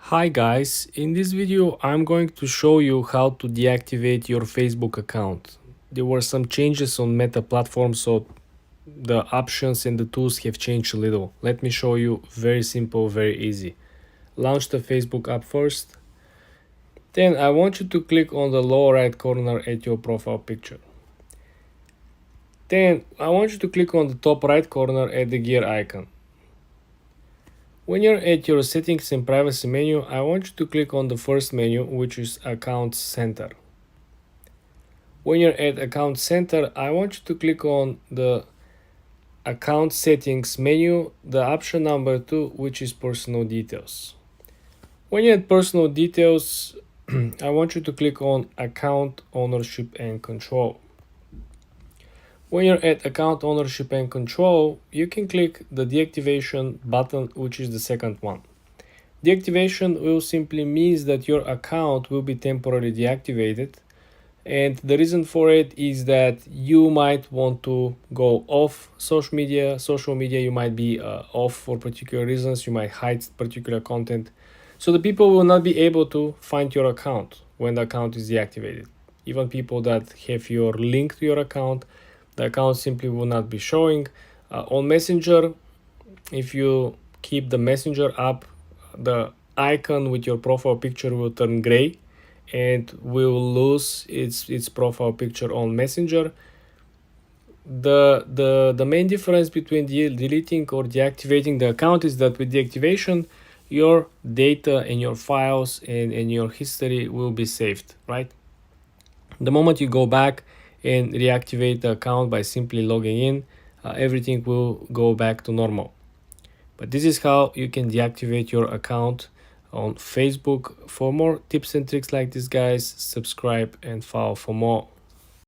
Hi guys, in this video I'm going to show you how to deactivate your Facebook account. There were some changes on Meta platform, so the options and the tools have changed a little. Let me show you. Very simple, very easy. Launch the Facebook app first. Then I want you to click on the lower right corner at your profile picture. Then I want you to click on the top right corner at the gear icon. When you're at your settings and privacy menu, I want you to click on the first menu, which is Account Center. When you're at Account Center, I want you to click on the Account Settings menu, the option number 2, which is Personal Details. When you're at Personal Details, I want you to click on Account Ownership and Control. When you're at Account Ownership and Control, you can click the Deactivation button, which is the second one. Deactivation will simply means that your account will be temporarily deactivated, and the reason for it is that you might want to go off social media. You might be off for particular reasons. You might hide particular content, so the people will not be able to find your account when the account is deactivated. Even people that have your link to your account, the account simply will not be showing. On Messenger, if you keep the Messenger up, the icon with your profile picture will turn gray and will lose its profile picture on Messenger. The main difference between deleting or deactivating the account is that with deactivation, your data and your files and your history will be saved, right? The moment you go back and reactivate the account by simply logging in, everything will go back to normal. But this is how you can deactivate your account on Facebook. For more tips and tricks like this, guys, subscribe and follow for more.